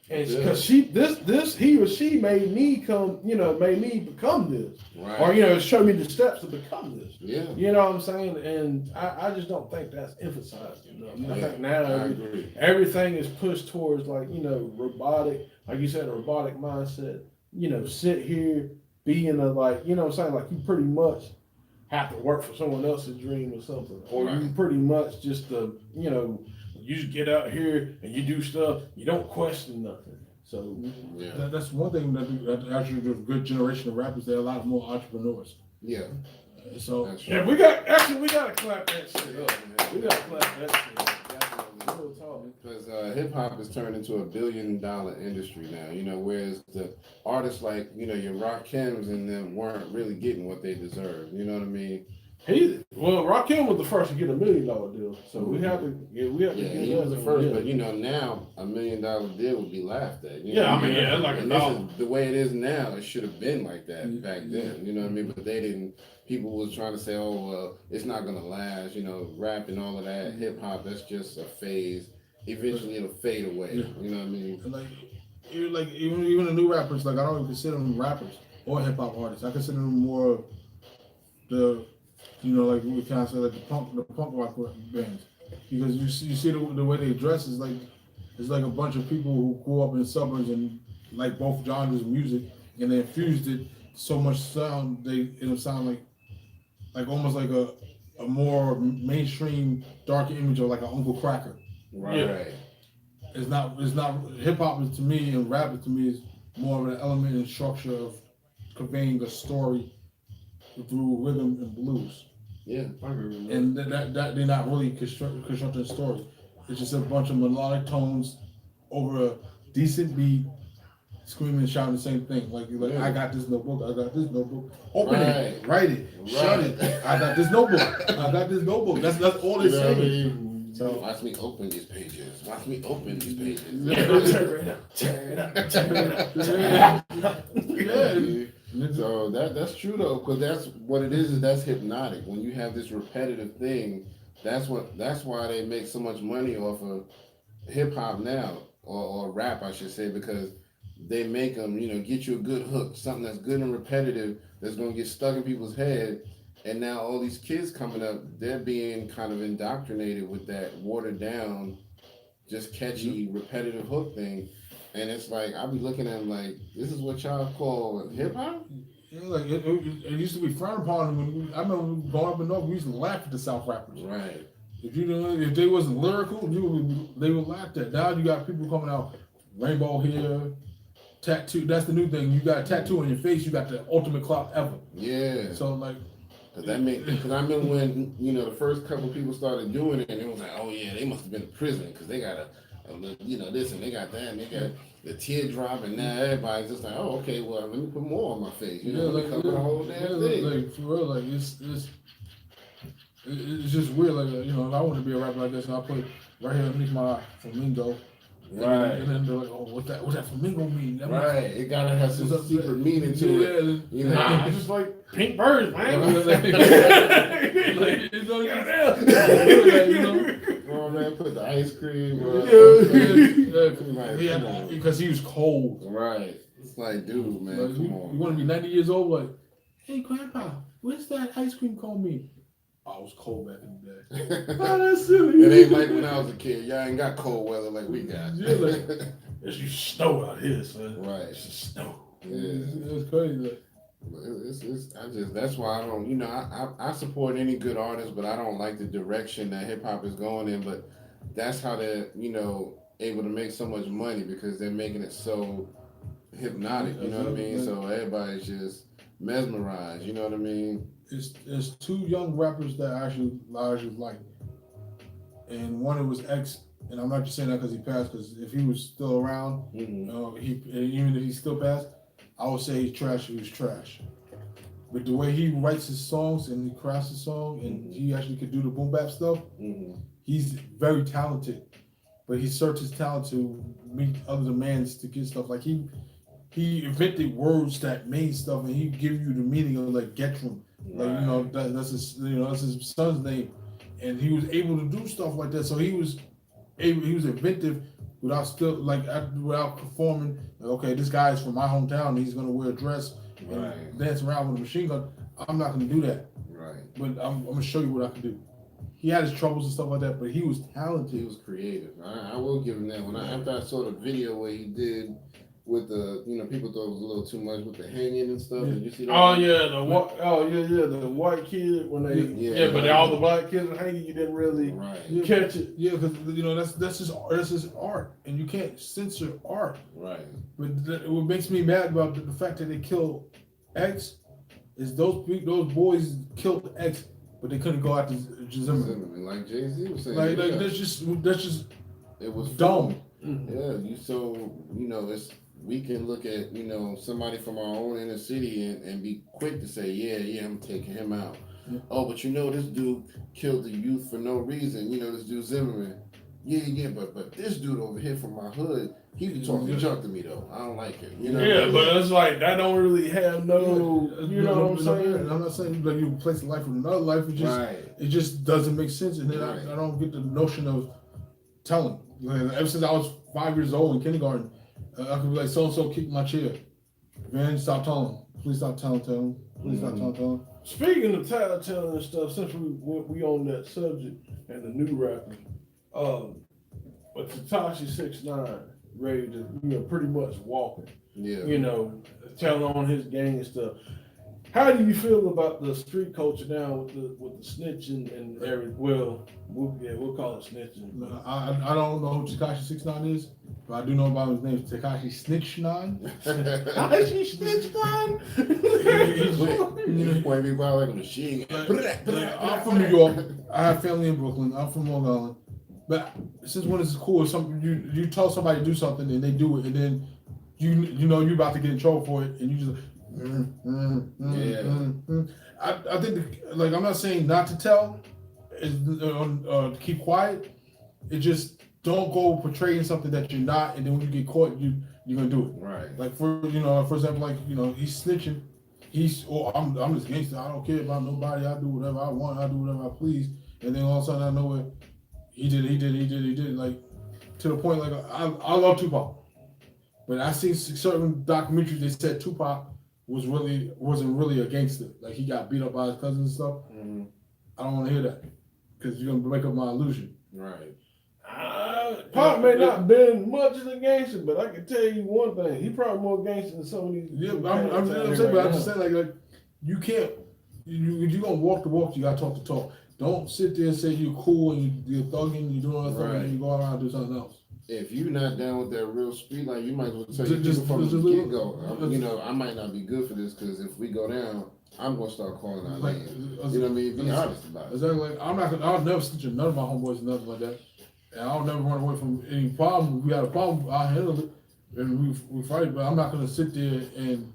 and because he or she made me come, you know, made me become this, or you know, show me the steps to become this. You know what I'm saying? And I just don't think that's emphasized enough. I think now everything is pushed towards, like, you know, robotic, like you said, a robotic mindset. You know, sit here, be in a, like, you know what I'm saying, like you pretty much have to work for someone else's dream or something. Or you pretty much just, you know, you just get out here and you do stuff, you don't question nothing. So that's one thing that actually the good generation of rappers, there are a lot more entrepreneurs. So we gotta clap that shit up, man. We gotta clap that shit up. Because hip hop has turned into $1 billion industry now, you know, whereas the artists like, you know, your Rakims and them weren't really getting what they deserved, you know what I mean? Rakim was the first to get $1 million deal, so we have to. He was the first, but you know, now $1 million deal would be laughed at. You know I mean, it's like the way it is now. It should have been like that back then. You know what I mean? But they didn't. People was trying to say, oh well, it's not gonna last. You know, rap and all of that, hip hop. That's just a phase. Eventually, it'll fade away. You know what I mean? Like even the new rappers, like I don't even consider them rappers or hip hop artists. I consider them more the, you know, like we kind of say, like the punk rock bands, because you see the way they dress is like, it's like a bunch of people who grew up in suburbs and like both genres of music, and they infused it so much sound it'll sound like almost like a more mainstream darker image of like an Uncle Cracker. It's not hip hop to me, and rap to me is more of an element and structure of conveying a story through rhythm and blues. And that they're not really constructing a story. It's just a bunch of melodic tones over a decent beat, screaming and shouting the same thing. Like I got this notebook, I got this notebook. Open it, write it, shut it. I got this notebook, I got this notebook. That's all they're saying. So watch me open these pages. Watch me open these pages. Tear it up. So that's true though, because that's what it is that's hypnotic. When you have this repetitive thing, that's why they make so much money off of hip hop now, or rap, I should say, because they make them, you know, get you a good hook, something that's good and repetitive, that's gonna get stuck in people's head, And now all these kids coming up, they're being kind of indoctrinated with that watered down, just catchy, repetitive hook thing. And it's like, I'll be looking at them like, this is what y'all call hip hop? Yeah, like it used to be frowned upon. I remember growing up in North, we used to laugh at the South rappers. Right. If they wasn't lyrical, they would laugh at. Now you got people coming out, rainbow hair, tattoo. That's the new thing. You got a tattoo on your face. You got the ultimate clout ever. Yeah. So like, because I remember when the first couple people started doing it, and it was like, oh yeah, they must have been in prison because they got a this and they got that and they got the teardrop, and now everybody's just like, oh okay, well let me put more on my face. Let me cover the whole damn thing. Like for real, like it's just weird. Like if I want to be a rapper like this, and I put right here underneath my flamingo. Right. And then they're like, oh, what that flamingo mean? That right. It gotta have some secret meaning to it. Nah, just like pink birds, man. Oh man, put the ice cream. Because he was cold. Right. It's like, dude, man, like, come on. You want to be 90 years old? Like, hey, Grandpa, what's that ice cream cone mean? I was cold back in the day. Oh, that's silly. It ain't like when I was a kid. Y'all ain't got cold weather like we got. Yeah, like, it's you snow out here, son. Right. It's just snow. Yeah. It's crazy. That's why I don't, I support any good artist, but I don't like the direction that hip hop is going in. But that's how they're, able to make so much money, because they're making it so hypnotic. You know what I mean? So everybody's just mesmerized. You know what I mean? It's two young rappers that I actually like, and one it was X, and I'm not just saying that because he passed. Because if he was still around, even if he still passed, I would say he's trash. He was trash. But the way he writes his songs and he crafts his song, and he actually could do the boom bap stuff, he's very talented. But he searched his talent to meet other demands to get stuff. Like he invented words that made stuff, and he give you the meaning of like Getrum. Like that's his son's name, and he was able to do stuff like that. So he was inventive without performing. Like, okay, this guy is from my hometown. He's gonna wear a dress and dance around with a machine gun. I'm not gonna do that. Right. But I'm gonna show you what I can do. He had his troubles and stuff like that, but he was talented. He was creative. I will give him that. After I saw the video where he did with the, people thought it was a little too much with the hanging and stuff. Did you see that? The white kid when they but all the black kids were hanging. You didn't really catch it. Yeah, because that's his art, and you can't censor art. Right. But what makes me mad about the fact that they killed X is those boys killed X, but they couldn't go after Zimmerman. Like Jay-Z was saying. That's just it was dumb. Yeah, we can look at, somebody from our own inner city and be quick to say, yeah, I'm taking him out. Yeah. Oh, but this dude killed the youth for no reason. This dude Zimmerman. Yeah, but this dude over here from my hood, he be talking junk to me though. I don't like it. But it's like that don't really have no. What I'm saying? I'm not saying that you replace a life with another life. It just doesn't make sense, and then I don't get the notion of telling. Ever since I was 5 years old in kindergarten, I could be like, so and so kicked my chair. Man, stop telling. Please stop telling. Please stop telling. Speaking of telling and stuff, since we on that subject and the new rappers, but Tekashi 6ix9ine ready to pretty much walking. Yeah. Telling on his gang and stuff. How do you feel about the street culture now with the snitching and everything? Well, we'll call it snitching. I don't know who Tekashi 6ix9ine is, but I do know about his name, Tekashi Snitch9. Tekashi Snitch9? He's pointing me like a machine. I'm from New York. I have family in Brooklyn. I'm from Long Island. But since when is it cool if you tell somebody to do something and they do it, and then you're about to get in trouble for it, and you just I think I'm not saying not to tell, to keep quiet. It just don't go portraying something that you're not, and then when you get caught, you're gonna do it. Right. Like for example, he's snitching. I'm just gangster. I don't care about nobody. I do whatever I want. I do whatever I please. And then all of a sudden I know it. He did. Like to the point I love Tupac. But I seen certain documentaries that said Tupac wasn't really a gangster. Like he got beat up by his cousins and stuff. Mm-hmm. I don't want to hear that because you're gonna break up my illusion. Right. Pop may not been much of a gangster, but I can tell you one thing: he probably more gangster than some of these. Yeah, I'm just saying, like you can't. You gonna walk the walk. You gotta talk the talk. Don't sit there and say you're cool and you're thugging, you're doing something, and you go around and do something else. If you're not down with that real street life, you might as well tell you Just from the little- get go. You know, I might not be good for this because if we go down, I'm gonna start calling out names. You know what I mean? Be honest about it. Exactly. Like, I'll never snitch on none of my homeboys and nothing like that. And I'll never run away from any problem. If we had a problem, I'll handle it and we fight. But I'm not gonna sit there and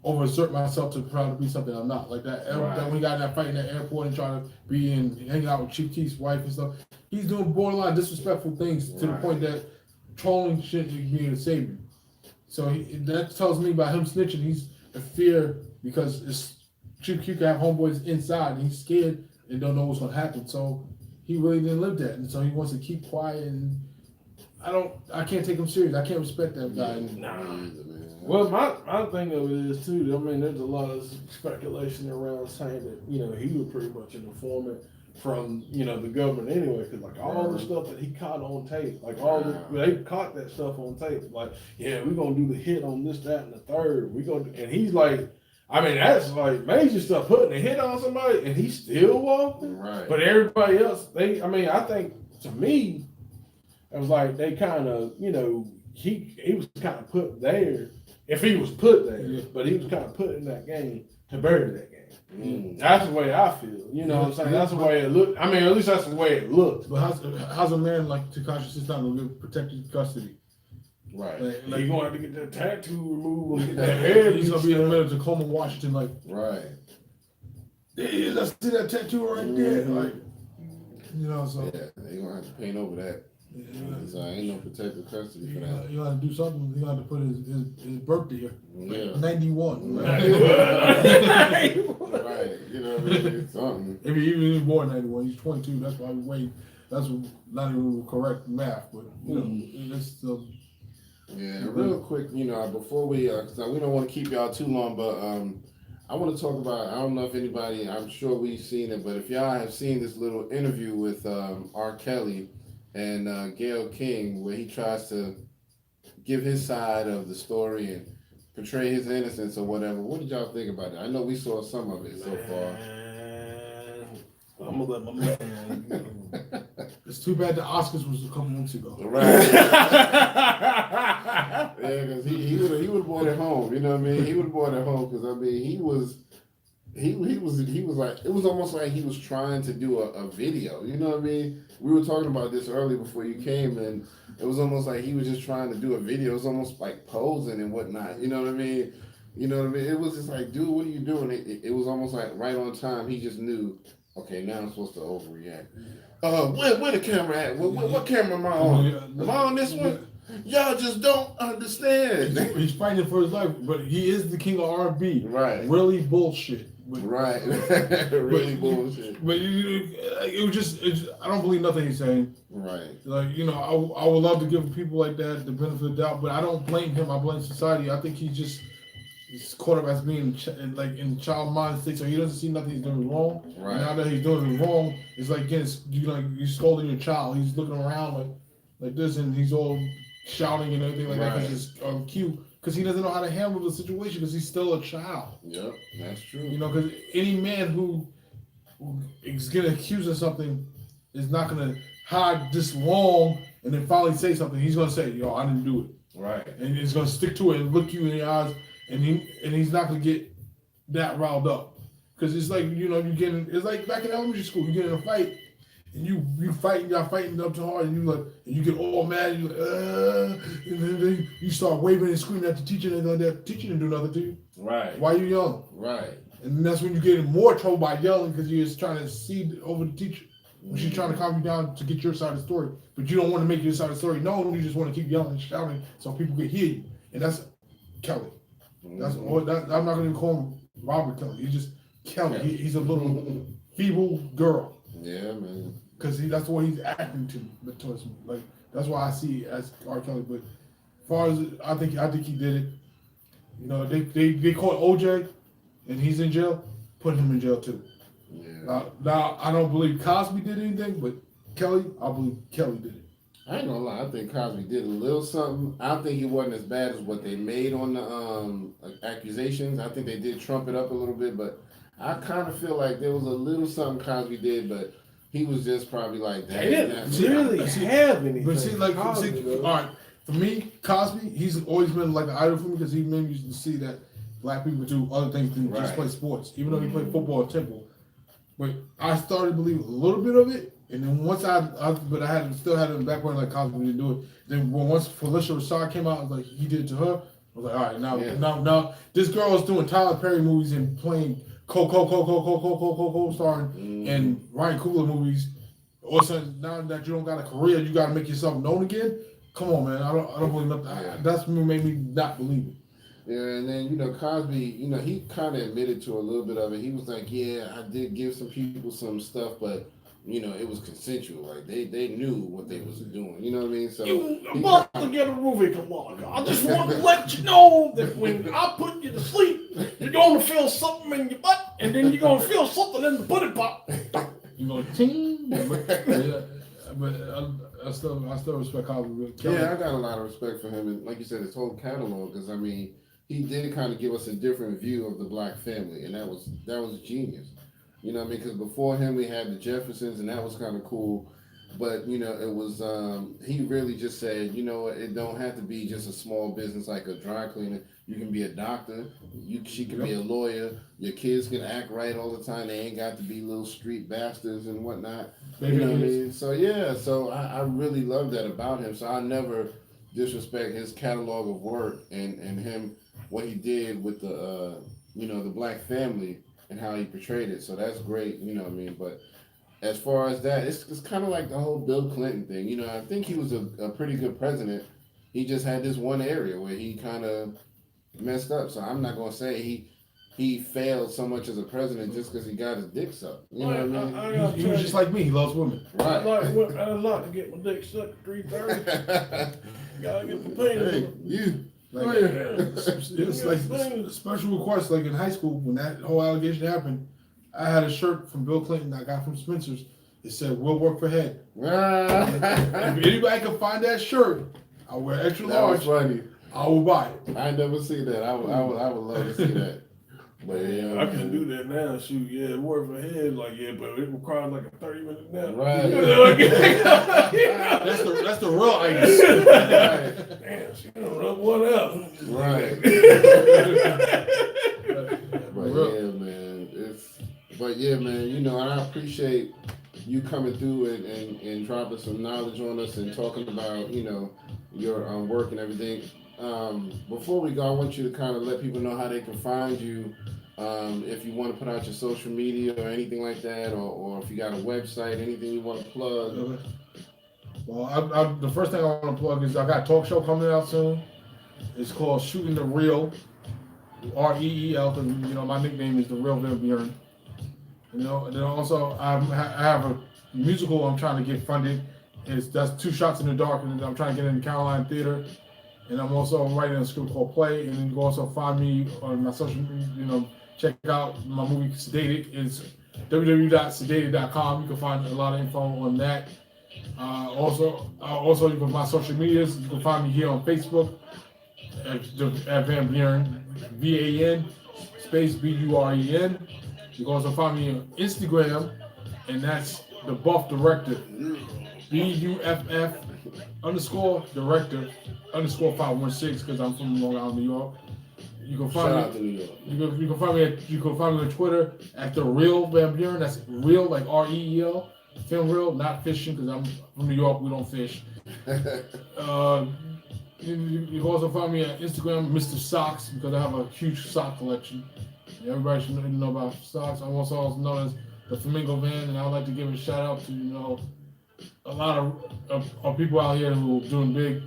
overassert myself to try to be something I'm not. Like that. Right. That when we got in that fight in that airport and trying to be in hanging out with Chief Keef's wife and stuff. He's doing borderline disrespectful things to the point that trolling shit is being a savior. So that tells me by him snitching, he's a fear because it's Chief Keef can have homeboys inside and he's scared and don't know what's gonna happen. So he really didn't live that, and so he wants to keep quiet. And I can't take him serious. I can't respect that guy. Well, my thing of it is too. I mean, there's a lot of speculation around saying that he was pretty much an informant from the government anyway, because like all the stuff that he caught on tape, like they caught that stuff on tape. Like, yeah, we're gonna do the hit on this, that, and the third. And he's like, I mean, that's like major stuff, putting a hit on somebody, and he's still walking. Right. But everybody else, I think to me, it was like they kind of, he was kind of put there. If he was put there, but he was kind of put in that game to bury that game. That's the way I feel. You know what I'm saying? That's the way it looked. I mean, at least that's the way it looked. But how's a man like Tekashi sit down and live protected custody? Right. Like he's going to have to get that tattoo removed and get that hair. He's going to be in the middle of Tacoma, Washington, like, right. Yeah, let's see that tattoo right there. Like, so. Yeah, they're going to have to paint over that. So ain't no protective custody for that. You got to do something. You got to put his birthday here. Yeah. 91. Right. Right. You know what I mean? Something. If he even born 91, he's 22. That's why we wait. That's not even correct math, but it's still. Yeah, real quick, before we, because we don't want to keep y'all too long, but I want to talk about, I don't know if anybody, I'm sure we've seen it, but if y'all have seen this little interview with R. Kelly and Gale King, where he tries to give his side of the story and portray his innocence or whatever, what did y'all think about it? I know we saw some of it so far. I'm gonna let my man. It's too bad the Oscars was a couple months ago. Right. Yeah, because he would have brought it home. You know what I mean? He would have brought it home because he was like, it was almost like he was trying to do a video. You know what I mean? We were talking about this earlier before you came, and it was almost like he was just trying to do a video. It was almost like posing and whatnot. You know what I mean? It was just like, dude, what are you doing? It was almost like right on time. He just knew. Okay, now I'm supposed to overreact. Where the camera at? What camera am I on? Am I on this one? Y'all just don't understand. He's fighting for his life, but he is the king of R&B. Right. Really bullshit. Right. Really bullshit. But it was just, I don't believe nothing he's saying. Right. Like, I would love to give people like that the benefit of the doubt, but I don't blame him. I blame society. I think he's caught up as being in child mind state, so he doesn't see nothing he's doing wrong. Right. And now that he's doing it wrong, it's like you scolding your child. He's looking around like this, and he's all shouting and everything like that because it's cute. Because he doesn't know how to handle the situation because he's still a child. Yep, that's true. Because any man who is getting accused of something is not gonna hide this long and then finally say something. He's gonna say, "Yo, I didn't do it." Right. And he's gonna stick to it and look you in the eyes. And he's not gonna get that riled up, because it's like it's like back in elementary school. You get in a fight and y'all fighting up too hard, and you get all mad. And and then you start waving and screaming at the teacher, and that teacher didn't do nothing to you. Right. Why are you yelling? Right. And that's when you get in more trouble by yelling because you're just trying to see over the teacher. When she's trying to calm you down to get your side of the story, but you don't want to make your side of the story known. You just want to keep yelling and shouting so people can hear you, and that's Kelly. That's all. I'm not going to call him Robert Kelly. He's just Kelly. He's a little feeble girl. Yeah, man. Because that's the way he's acting towards me. Like, that's why I see it as R. Kelly. But as far as I think he did it. You know, they caught OJ, and he's in jail. Put him in jail too. Yeah. Now I don't believe Cosby did anything, but Kelly, I believe Kelly did it. I ain't gonna lie. I think Cosby did a little something. I don't think he wasn't as bad as what they made on the accusations. I think they did trump it up a little bit, but I kind of feel like there was a little something Cosby did, but he was just probably like that. They didn't really have anything. But see, like, Cosby, all right, for me, Cosby, he's always been like an idol for me because he made me to see that black people do other things than just play sports, even though he played football at Temple. But I started to believe a little bit of it, and then once but I still had it in the background like Cosby didn't do it. Then once Felicia Rashad came out, I was like, he did it to her. I was like, all right, now this girl is doing Tyler Perry movies and playing co-starring in Ryan Coogler movies. All of a sudden, now that you don't got a career, you got to make yourself known again. Come on, man. I don't believe that. That's what made me not believe it. Yeah, and then, Cosby, he kind of admitted to a little bit of it. He was like, yeah, I did give some people some stuff, but, it was consensual. Like, they knew what they was doing. You know what I mean? So I'm about to get a movie along. I just want to let you know that when I put you to sleep, you're going to feel something in your butt, and then you're going to feel something in the pudding pop. You know, ting. But I still respect Cosby. Yeah, I got a lot of respect for him, and like you said, his whole catalog. Because he did kind of give us a different view of the black family, and that was genius. You know what I mean? Because before him, we had the Jeffersons, and that was kind of cool. But, it was, he really just said, it don't have to be just a small business like a dry cleaner. You can be a doctor. She can be a lawyer. Your kids can act right all the time. They ain't got to be little street bastards and whatnot. You know what I mean? So, yeah. So, I really love that about him. So, I never disrespect his catalog of work and him, what he did with the, the black family and how he portrayed it. So, that's great. You know what I mean? But as far as that, it's kind of like the whole Bill Clinton thing. I think he was a pretty good president. He just had this one area where he kind of messed up. So I'm not going to say he failed so much as a president just because he got his dick sucked. You know what I mean? He was just like me. He loves women. Right. I like to get my dick sucked at 3:30. Gotta get the pain. It's like a special request. Like in high school, when that whole allegation happened, I had a shirt from Bill Clinton I got from Spencer's. It said, "We'll work for head." If anybody can find that shirt, I'll wear extra large. That was funny. I will buy it. I never see that. I would love to see that. But yeah, I can do that now. Shoot, yeah, work for head, like but it requires like a 30-minute nap. Right. That's the real ice. Right. Damn, she gonna rub one out. Right. But yeah, man. I appreciate you coming through and dropping some knowledge on us and talking about your work and everything. Before we go, I want you to kind of let people know how they can find you. If you want to put out your social media or anything like that, or if you got a website, anything you want to plug. Okay. Well, the first thing I want to plug is I got a talk show coming out soon. It's called Shooting the Real, REEL, because my nickname is The Real Van Buren. And then also I have a musical I'm trying to get funded. That's Two Shots in the Dark, and I'm trying to get in the Caroline Theater. And I'm also writing a script called Play, and then you can also find me on my social media, check out my movie Sedated. It's www.sedated.com. You can find a lot of info on that. Also you can find social medias. You can find me here on Facebook at Van Buren, VAN space BUREN. You can also find me on Instagram, and that's the Buff Director, BUFF _director _516, because I'm from Long Island, New York. You can find Shout out to New York. You can find me on Twitter at The Real Van Buren. That's real like REEL. Film real, not fishing, because I'm from New York. We don't fish. You can also find me on Instagram, Mr. Socks, because I have a huge sock collection. Everybody should know about socks. I'm also known as the Flamingo Van, and I'd like to give a shout out to a lot of people out here who are doing big.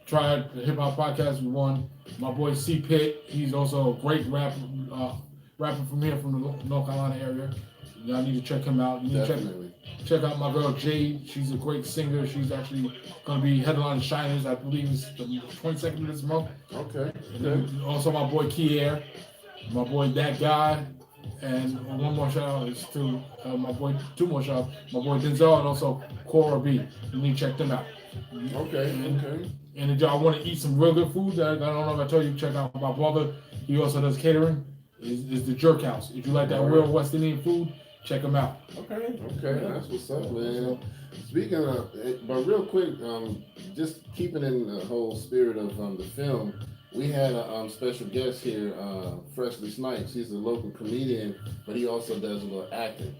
Triad, the hip hop podcast, we won. My boy C Pitt, he's also a great rapper from here, from the North Carolina area. Y'all need to check him out. You need to Check out my girl Jade. She's a great singer. She's actually going to be headlining Shiners. I believe it's the 22nd of this month. Okay. And then also my boy Kier, my boy That Guy, and one more shout out is to my boy. Two more shout out. My boy Denzel and also Cora B. You need to check them out. Okay. And if y'all want to eat some real good food, I don't know if I told you, check out my brother. He also does catering. Is the Jerk House. If you like that real West Indian food, check them out. Okay, that's what's up, man. Speaking of, but real quick, just keeping in the whole spirit of the film, we had a special guest here, Freshly Snipes. He's a local comedian, but he also does a little acting.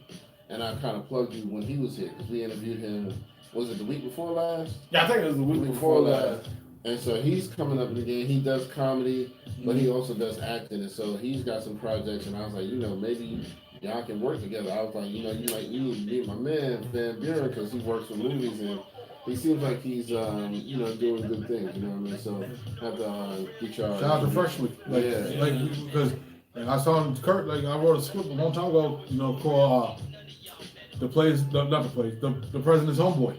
And I kind of plugged you when he was here because we interviewed him. Was it the week before last? Yeah, I think it was the week before last. And so he's coming up again. He does comedy, but he also does acting. And so he's got some projects. And I was like, maybe y'all can work together. I was like, you need to meet my man, Van Buren, because he works for movies. And he seems like he's, doing good things. You know what I mean? So I have to get y'all. Shout out to Freshly. Because I saw him, Kurt, I wrote a script a long time ago, called The President's Homeboy.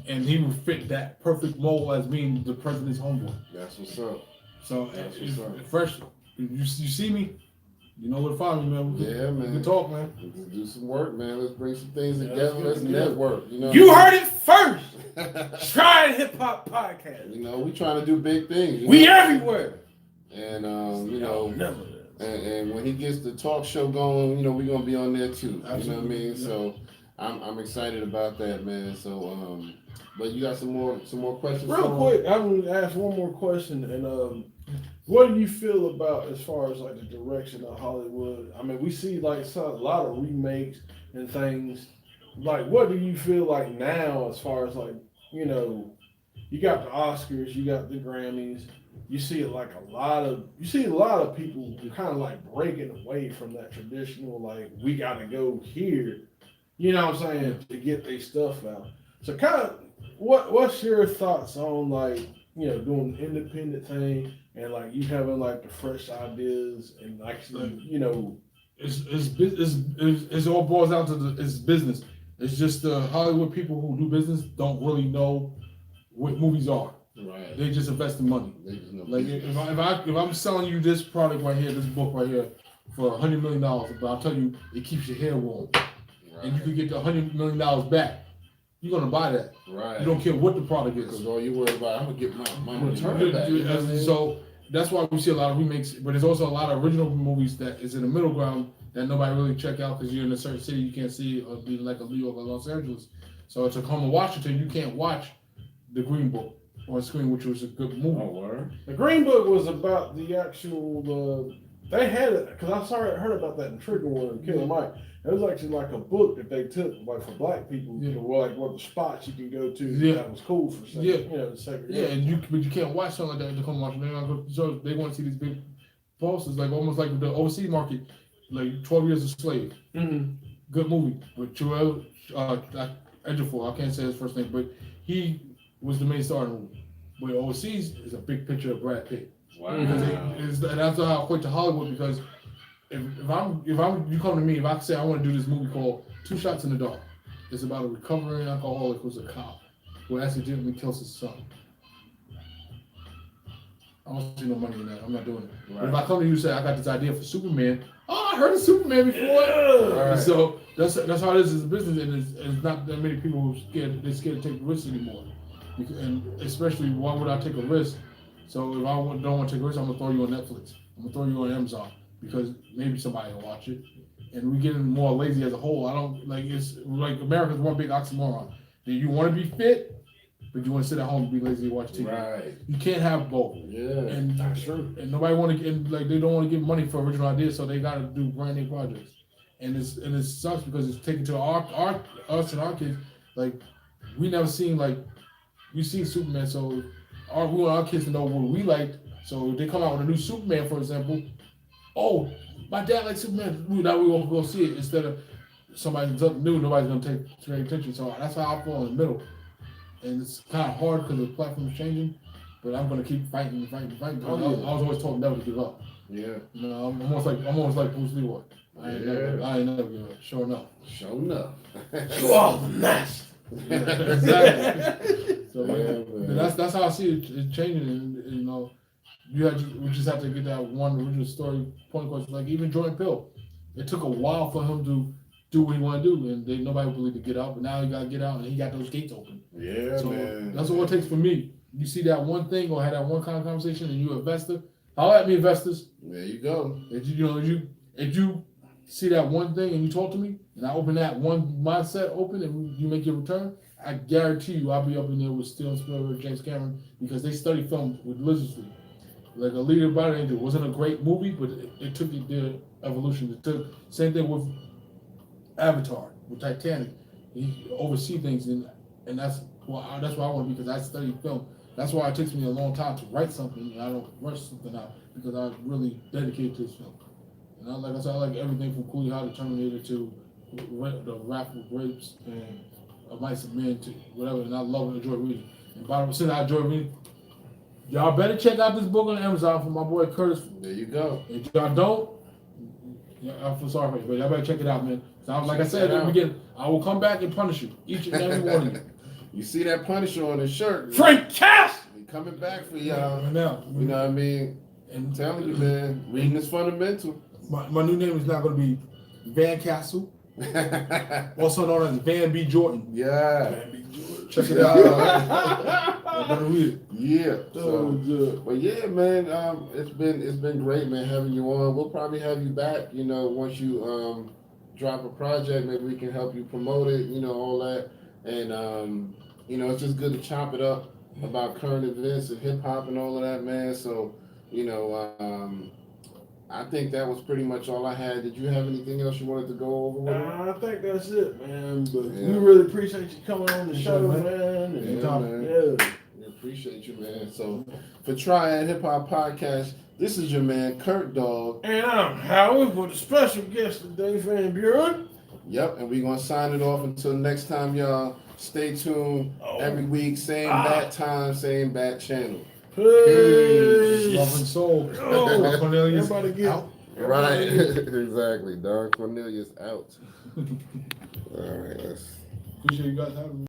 And he would fit that perfect mold as being the president's homeboy. That's what's up. So, Fresh, you see me, you know where to find me, man. Man. We can talk, man. Let's do some work, man. Let's bring some things together. Let's network. You heard it first. Triad Hip Hop Podcast. We trying to do big things. We everywhere. And and when he gets the talk show going, we're gonna be on there too. Absolutely. You know what I mean? Yeah. So I'm excited about that, man. So but you got some more questions? Real quick, I'm gonna ask one more question. And what do you feel about as far as the direction of Hollywood? I mean, we see a lot of remakes and things. What do you feel like now as far as you got the Oscars, you got the Grammys. You see a lot of people kind of breaking away from that traditional we gotta go here. You know what I'm saying, to get their stuff out. So kind of what's your thoughts on doing the independent thing and you having the fresh ideas and it's all boils down to it's business. It's just the Hollywood people who do business don't really know what movies are. Right. They just invest the money. If I'm selling you this product right here, this book right here for $100 million, but I'll tell you it keeps your hair warm. Right. And you can get the $100 million back. You're gonna buy that. Right. You don't care what the product is. Because all you worry about, I'm gonna get my return back. So that's why we see a lot of remakes, but there's also a lot of original movies that is in the middle ground that nobody really check out because you're in a certain city you can't see or be like a New York or Los Angeles. So to come to Washington, you can't watch The Green Book on screen, which was a good movie. Oh, word. The Green Book was about the actual. They had it because I heard about that in Trigger Warning and Killer Mike. It was actually a book that they took for black people. What the spots you can go to. Yeah, that was cool for second. Yeah, but you can't watch something like that to come watch. So they want to see these big posters, almost like the overseas market, 12 Years a Slave. Mm-hmm. Good movie with Triad. Ejiofor, I can't say his first name, but he was the main star in the movie. But overseas is a big picture of Brad Pitt. Wow. And that's how I quit to Hollywood because if you come to me, if I say I want to do this movie called Two Shots in the Dark, it's about a recovering alcoholic who's a cop who accidentally kills his son. I don't see no money in that. I'm not doing it. Right. But if I come to you and say I got this idea for Superman, I heard of Superman before. Yeah. Right. So that's how it is as a business, and it's not that many people who they're scared to take risks anymore. And especially, why would I take a risk? So if I don't want to take a risk, I'm gonna throw you on Netflix. I'm gonna throw you on Amazon because maybe somebody will watch it. And we're getting more lazy as a whole. I don't it's America's one big oxymoron. Do you want to be fit, but you want to sit at home and be lazy and watch TV? Right. You can't have both. Yeah, and that's true. And nobody want to get they don't want to give money for original ideas, so they got to do brand new projects. And it sucks because it's taken to us and our kids. We never seen we seen Superman, so we want our kids to know what we liked. So if they come out with a new Superman, for example, my dad likes Superman. Now we gonna go see it instead of somebody something new. Nobody's gonna pay attention. So that's how I fall in the middle, and it's kind of hard because the platform is changing. But I'm gonna keep fighting. I was always told never to give up. Yeah. I'm almost like Bruce Lee was. I ain't never give up. Sure enough. Sure enough. You are the master. Yeah, exactly. So Yeah, that's how I see it changing. And, you know, we just have to get that one original story point across. Like even Jordan Peele, it took a while for him to do what he wanted to do, and nobody believed to get out. But now he got to get out, and he got those gates open. Yeah, So man. that's all it takes for me. You see that one thing or had that one kind of conversation, and you're an investor. Holler at me, investors. There you go. If you see that one thing and you talk to me, and I open that one mindset open, and you make your return, I guarantee you I'll be up in there with Steven Spielberg, James Cameron, because they study film religiously. Like A Leader by the Angel wasn't a great movie, but it took their evolution. It took same thing with Avatar, with Titanic. He oversee things, and that's why I want to be, because I study film. That's why it takes me a long time to write something, and I don't rush something out, because I'm really dedicated to this film. And like I said, I like everything from Coolie High to Terminator to the Wrath of Grapes and A Mice and Men to whatever, and I love and enjoy reading. And by the way, since I enjoy reading, y'all better check out this book on Amazon from my boy Curtis. There you go. If y'all don't, I feel sorry for you, but y'all better check it out, man. So like I said at the beginning, I will come back and punish you, each and every one of you. You see that Punisher on his shirt? Frank Cass! He coming back for y'all. Now, You know what I mean? and I'm telling you, man, reading is fundamental. my new name is now going to be Van Castle, also known as Van B. Jordan. Yeah. Van B. Jordan. Check it out. I better read it. Yeah. Oh, So, good. but yeah, man, it's been great, man, having you on. We'll probably have you back, you know, once you drop a project. Maybe we can help you promote it, you know, all that. And you know, it's just good to chop it up about current events and hip hop and all of that, man. So, you know, I think that was pretty much all I had. Did you have anything else you wanted to go over with? I think that's it, man. But Yeah. we really appreciate you coming on the show, man. man. And, Yeah, man. yeah. We appreciate you, man. So, for Triad Hip Hop Podcast, this is your man, Kurt Dog. And I'm Howard with a special guest today, Van Buren. Yep, and we're going to sign it off until next time, y'all. Stay tuned every week, same bat time, same bat channel. Peace. Love and soul. Oh, Cornelius everybody get out. Right, exactly. Don Cornelius out. All right, let's. Appreciate you guys having me.